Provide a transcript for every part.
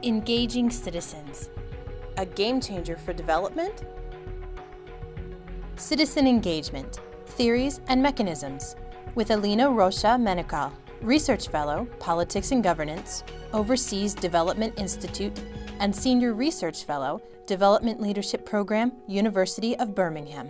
Engaging citizens. A game changer for development? Citizen engagement, theories and mechanisms, with Alina Rocha Menical, Research Fellow, Politics and Governance, Overseas Development Institute, and Senior Research Fellow, Development Leadership Program, University of Birmingham.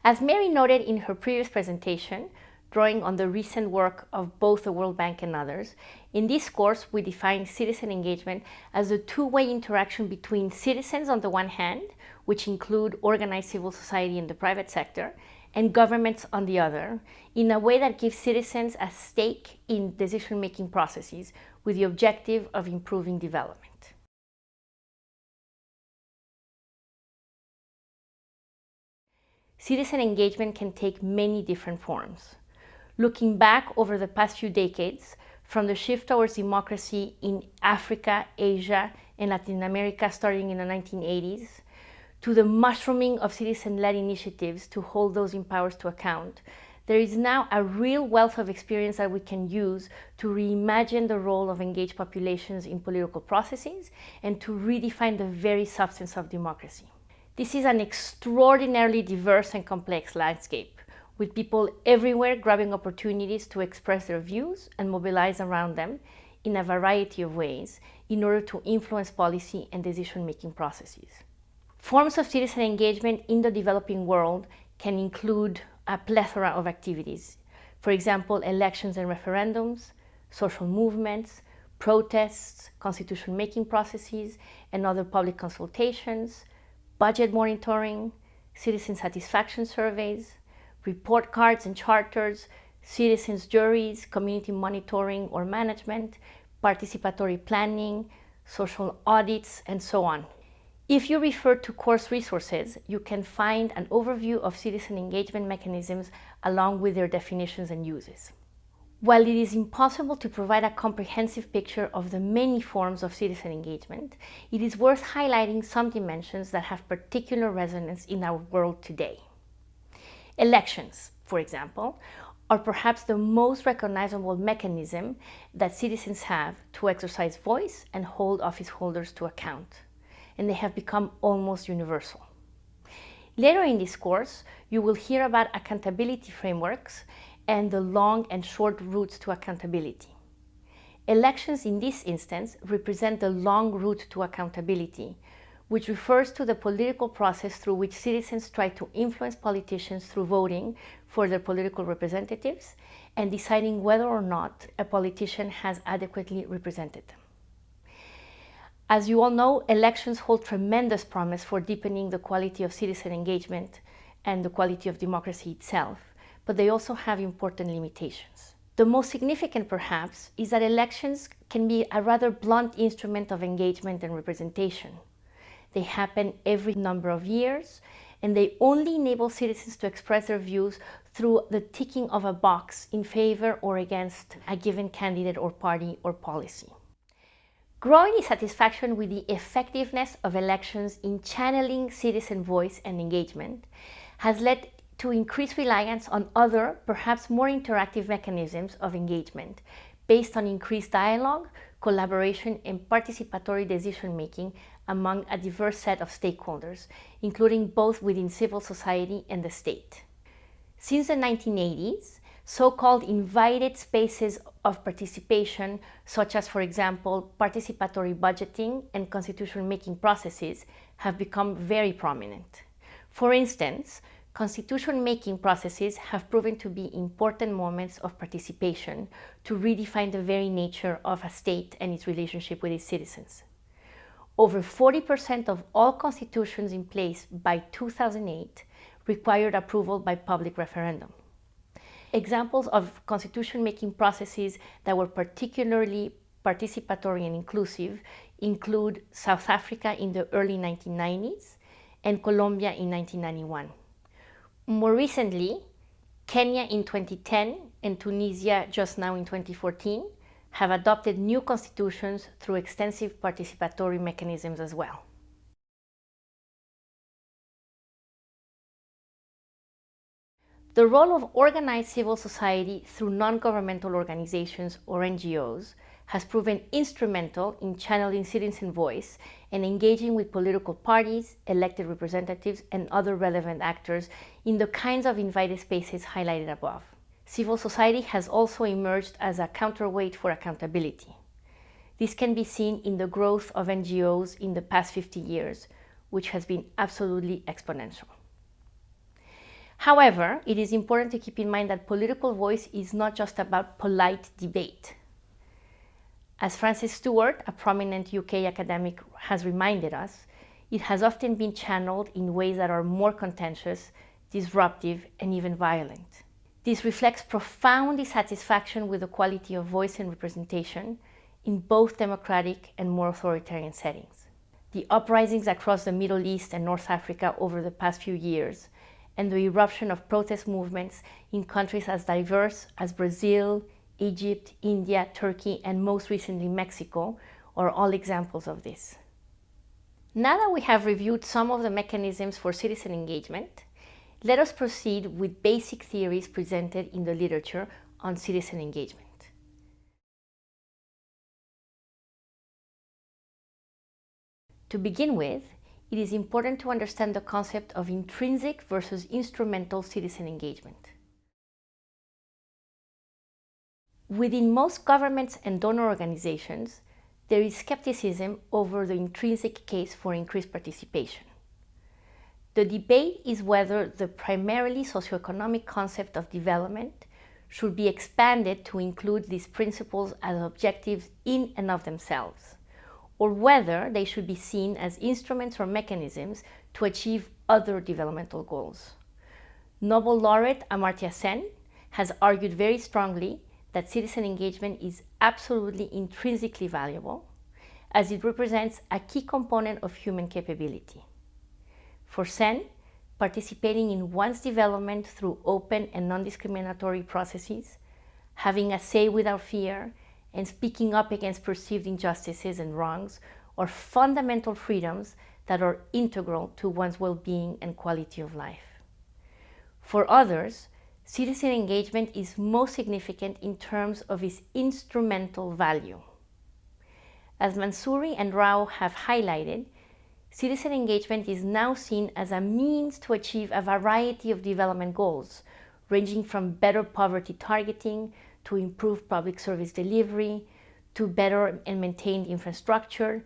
As Mary noted in her previous presentation, drawing on the recent work of both the World Bank and others, in this course we define citizen engagement as a two-way interaction between citizens on the one hand, which include organized civil society and the private sector, and governments on the other, in a way that gives citizens a stake in decision-making processes with the objective of improving development. Citizen engagement can take many different forms. Looking back over the past few decades, from the shift towards democracy in Africa, Asia, and Latin America starting in the 1980s, to the mushrooming of citizen-led initiatives to hold those in power to account, there is now a real wealth of experience that we can use to reimagine the role of engaged populations in political processes and to redefine the very substance of democracy. This is an extraordinarily diverse and complex landscape, with people everywhere grabbing opportunities to express their views and mobilize around them in a variety of ways in order to influence policy and decision-making processes. Forms of citizen engagement in the developing world can include a plethora of activities. For example, elections and referendums, social movements, protests, constitution-making processes, and other public consultations, budget monitoring, citizen satisfaction surveys, report cards and charters, citizens' juries, community monitoring or management, participatory planning, social audits, and so on. If you refer to course resources, you can find an overview of citizen engagement mechanisms along with their definitions and uses. While it is impossible to provide a comprehensive picture of the many forms of citizen engagement, it is worth highlighting some dimensions that have particular resonance in our world today. Elections, for example, are perhaps the most recognizable mechanism that citizens have to exercise voice and hold office holders to account, and they have become almost universal. Later in this course, you will hear about accountability frameworks and the long and short routes to accountability. Elections in this instance represent the long route to accountability, which refers to the political process through which citizens try to influence politicians through voting for their political representatives and deciding whether or not a politician has adequately represented them. As you all know, elections hold tremendous promise for deepening the quality of citizen engagement and the quality of democracy itself, but they also have important limitations. The most significant, perhaps, is that elections can be a rather blunt instrument of engagement and representation. They happen every number of years, and they only enable citizens to express their views through the ticking of a box in favor or against a given candidate or party or policy. Growing dissatisfaction with the effectiveness of elections in channeling citizen voice and engagement has led to increased reliance on other, perhaps more interactive mechanisms of engagement based on increased dialogue, collaboration, and participatory decision-making among a diverse set of stakeholders, including both within civil society and the state. Since the 1980s, so-called invited spaces of participation, such as, for example, participatory budgeting and constitution-making processes, have become very prominent. For instance, constitution-making processes have proven to be important moments of participation to redefine the very nature of a state and its relationship with its citizens. Over 40% of all constitutions in place by 2008 required approval by public referendum. Examples of constitution-making processes that were particularly participatory and inclusive include South Africa in the early 1990s and Colombia in 1991. More recently, Kenya in 2010 and Tunisia just now in 2014 have adopted new constitutions through extensive participatory mechanisms as well. The role of organized civil society through non-governmental organizations or NGOs has proven instrumental in channeling citizen voice and engaging with political parties, elected representatives, and other relevant actors in the kinds of invited spaces highlighted above. Civil society has also emerged as a counterweight for accountability. This can be seen in the growth of NGOs in the past 50 years, which has been absolutely exponential. However, it is important to keep in mind that political voice is not just about polite debate. As Frances Stewart, a prominent UK academic, has reminded us, it has often been channeled in ways that are more contentious, disruptive, and even violent. This reflects profound dissatisfaction with the quality of voice and representation in both democratic and more authoritarian settings. The uprisings across the Middle East and North Africa over the past few years, and the eruption of protest movements in countries as diverse as Brazil, Egypt, India, Turkey, and most recently Mexico are all examples of this. Now that we have reviewed some of the mechanisms for citizen engagement, let us proceed with basic theories presented in the literature on citizen engagement. To begin with, it is important to understand the concept of intrinsic versus instrumental citizen engagement. Within most governments and donor organizations, there is skepticism over the intrinsic case for increased participation. The debate is whether the primarily socioeconomic concept of development should be expanded to include these principles as objectives in and of themselves, or whether they should be seen as instruments or mechanisms to achieve other developmental goals. Nobel laureate Amartya Sen has argued very strongly that citizen engagement is absolutely intrinsically valuable, as it represents a key component of human capability. For Sen, participating in one's development through open and non-discriminatory processes, having a say without fear, and speaking up against perceived injustices and wrongs are fundamental freedoms that are integral to one's well-being and quality of life. For others, citizen engagement is most significant in terms of its instrumental value. As Mansouri and Rao have highlighted, citizen engagement is now seen as a means to achieve a variety of development goals, ranging from better poverty targeting, to improved public service delivery, to better and maintained infrastructure,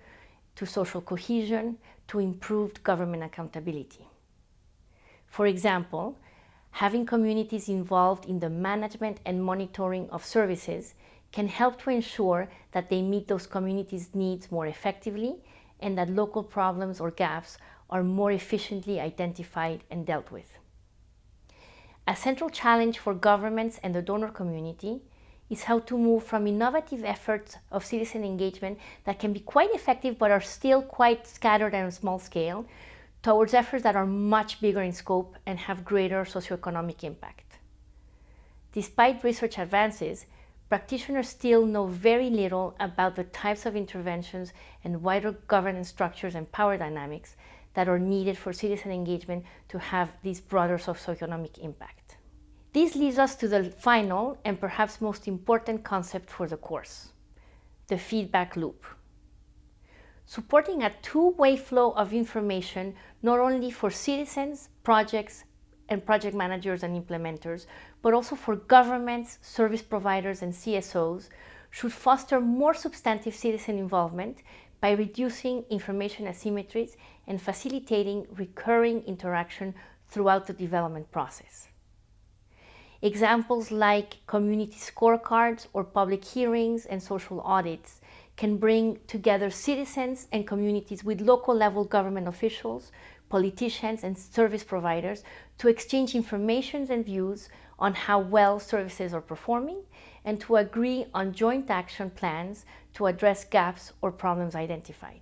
to social cohesion, to improved government accountability. For example, having communities involved in the management and monitoring of services can help to ensure that they meet those communities' needs more effectively and that local problems or gaps are more efficiently identified and dealt with. A central challenge for governments and the donor community is how to move from innovative efforts of citizen engagement that can be quite effective but are still quite scattered and on a small scale towards efforts that are much bigger in scope and have greater socioeconomic impact. Despite research advances, practitioners still know very little about the types of interventions and wider governance structures and power dynamics that are needed for citizen engagement to have this broader socioeconomic impact. This leads us to the final and perhaps most important concept for the course, the feedback loop. Supporting a two-way flow of information not only for citizens, projects, and project managers and implementers, but also for governments, service providers, and CSOs should foster more substantive citizen involvement by reducing information asymmetries and facilitating recurring interaction throughout the development process. Examples like community scorecards or public hearings and social audits can bring together citizens and communities with local level government officials, politicians, and service providers to exchange information and views on how well services are performing and to agree on joint action plans to address gaps or problems identified.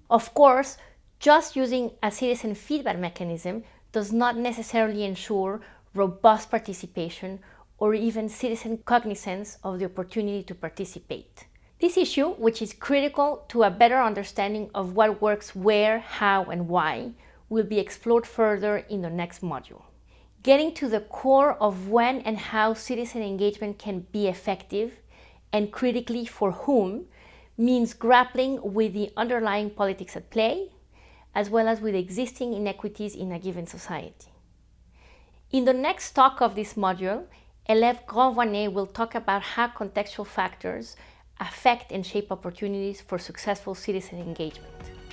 Of course, just using a citizen feedback mechanism does not necessarily ensure robust participation or even citizen cognizance of the opportunity to participate. This issue, which is critical to a better understanding of what works where, how, and why, will be explored further in the next module. Getting to the core of when and how citizen engagement can be effective, and critically for whom, means grappling with the underlying politics at play, as well as with existing inequities in a given society. In the next talk of this module, Élève Grandvoinet will talk about how contextual factors affect and shape opportunities for successful citizen engagement.